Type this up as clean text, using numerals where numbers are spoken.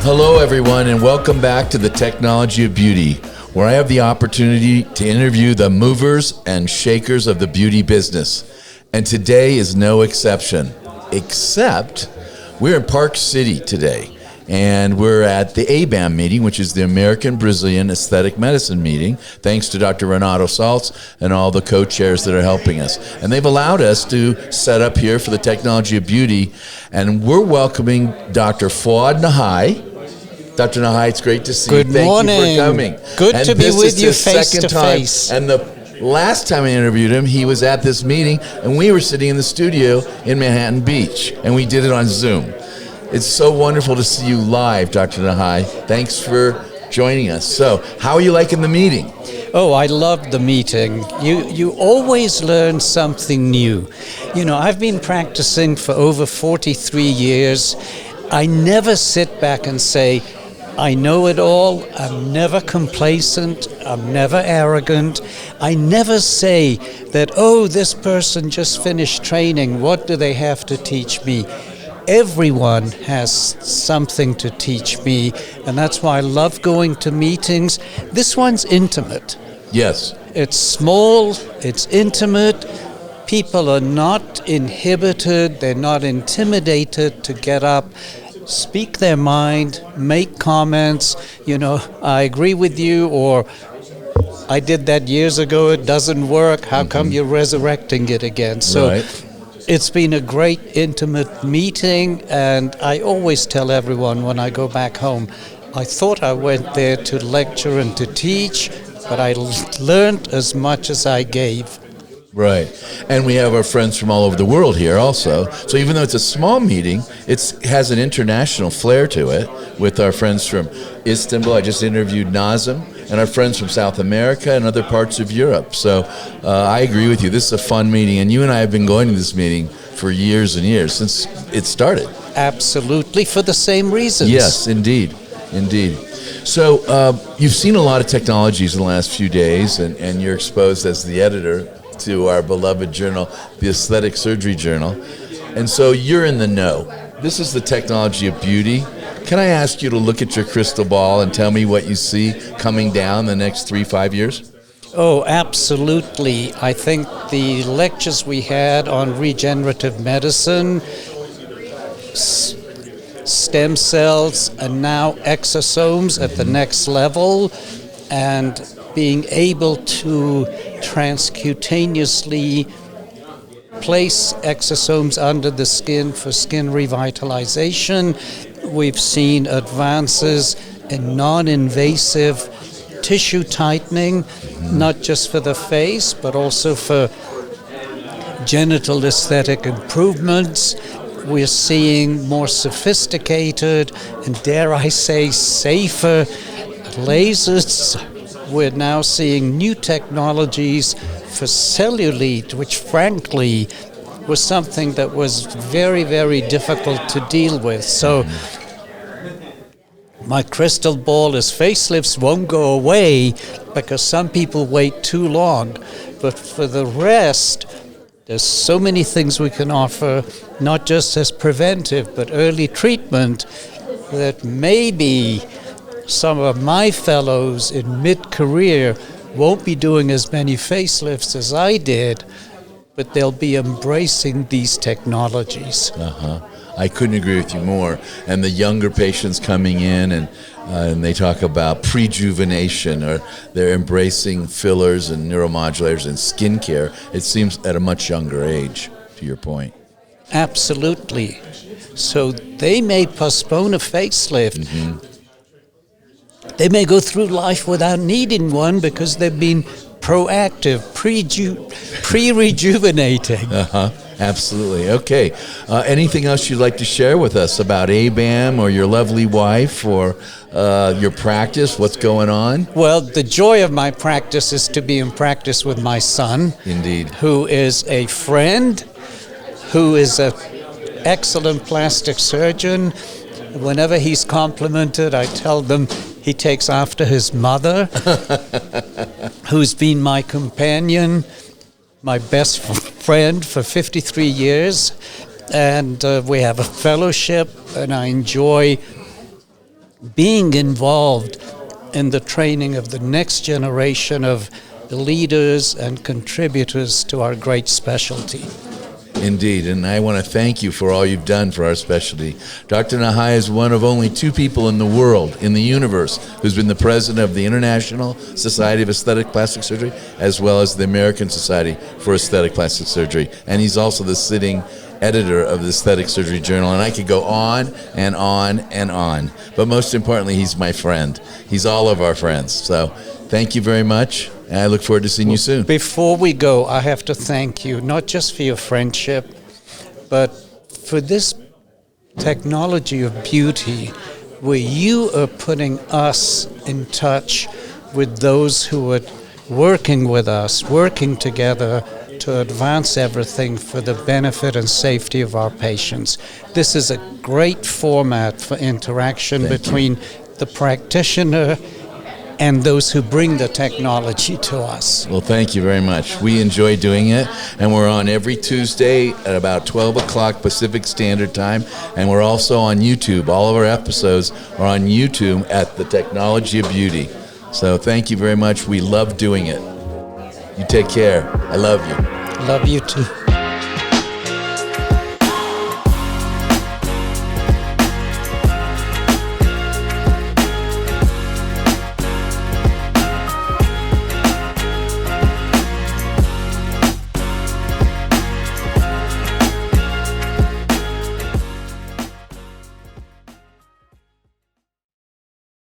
Hello, everyone, and welcome back to the Technology of Beauty, where I have the opportunity to interview the movers and shakers of the beauty business. And today is no exception, except we're in Park City today, and we're at the ABAM meeting, which is the American Brazilian Aesthetic Medicine meeting, thanks to Dr. Renato Saltz and all the co-chairs that are helping us. And they've allowed us to set up here for the Technology of Beauty, and we're welcoming Dr. Foad Nahai. Dr. Nahai, it's great to see you. Good morning. Thank you for coming. Good to be with you face to face. And the last time I interviewed him, he was at this meeting, and we were sitting in the studio in Manhattan Beach, and we did it on Zoom. It's so wonderful to see you live, Dr. Nahai. Thanks for joining us. So, how are you liking the meeting? Oh, I loved the meeting. You always learn something new. You know, I've been practicing for over 43 years. I never sit back and say, I know it all. I'm never complacent. I'm never arrogant. I never say that, oh, this person just finished training. What do they have to teach me? Everyone has something to teach me, and that's why I love going to meetings. This one's intimate. Yes. It's small, it's intimate. People are not inhibited, they're not intimidated to get up, speak their mind, make comments, you know, I agree with you, or I did that years ago, it doesn't work, how come you're resurrecting it again? So right. It's been a great intimate meeting, and I always tell everyone when I go back home, I thought I went there to lecture and to teach, but I learned as much as I gave. Right. And we have our friends from all over the world here also. So even though it's a small meeting, it has an international flair to it with our friends from Istanbul. I just interviewed Nazim, and our friends from South America and other parts of Europe. So I agree with you. This is a fun meeting, and you and I have been going to this meeting for years and years, since it started. Absolutely, for the same reasons. Yes, indeed. Indeed. So you've seen a lot of technologies in the last few days, and you're exposed as the editor to our beloved journal, the Aesthetic Surgery Journal. And so you're in the know. This is the Technology of Beauty. Can I ask you to look at your crystal ball and tell me what you see coming down the next 3-5 years? Oh, absolutely. I think the lectures we had on regenerative medicine, stem cells, and now exosomes at the next level, and being able to transcutaneously place exosomes under the skin for skin revitalization. We've seen advances in non-invasive tissue tightening, not just for the face, but also for genital aesthetic improvements. We're seeing more sophisticated and, dare I say, safer lasers. We're now seeing new technologies for cellulite, which frankly was something that was very, very difficult to deal with. So my crystal ball is facelifts won't go away because some people wait too long. But for the rest, there's so many things we can offer, not just as preventive, but early treatment, that maybe some of my fellows in mid-career won't be doing as many facelifts as I did, but they'll be embracing these technologies. I couldn't agree with you more. And the younger patients coming in, and they talk about prejuvenation, or they're embracing fillers and neuromodulators and skincare, it seems at a much younger age, to your point. Absolutely. So they may postpone a facelift. They may go through life without needing one because they've been proactive, pre-rejuvenating. Absolutely. Okay. Anything else you'd like to share with us about ABAM or your lovely wife or your practice? What's going on? Well, the joy of my practice is to be in practice with my son. Indeed. Who is a friend, who is an excellent plastic surgeon. Whenever he's complimented, I tell them he takes after his mother, who's been my companion, my best friend for 53 years. And we have a fellowship, and I enjoy being involved in the training of the next generation of leaders and contributors to our great specialty. Indeed, and I want to thank you for all you've done for our specialty. Dr. Nahai is one of only 2 people in the world, in the universe, who's been the president of the International Society of Aesthetic Plastic Surgery, as well as the American Society for Aesthetic Plastic Surgery. And he's also the sitting editor of the Aesthetic Surgery Journal, and I could go on and on and on. But most importantly, he's my friend. He's all of our friends. So thank you very much, and I look forward to seeing you soon. Before we go, I have to thank you, not just for your friendship, but for this technology of beauty where you are putting us in touch with those who are working with us, working together to advance everything for the benefit and safety of our patients. This is a great format for interaction between the practitioner and those who bring the technology to us. Well, thank you very much. We enjoy doing it, and we're on every Tuesday at about 12 o'clock Pacific Standard Time, and we're also on YouTube. All of our episodes are on YouTube at The Technology of Beauty. So thank you very much. We love doing it. You take care. I love you. Love you too.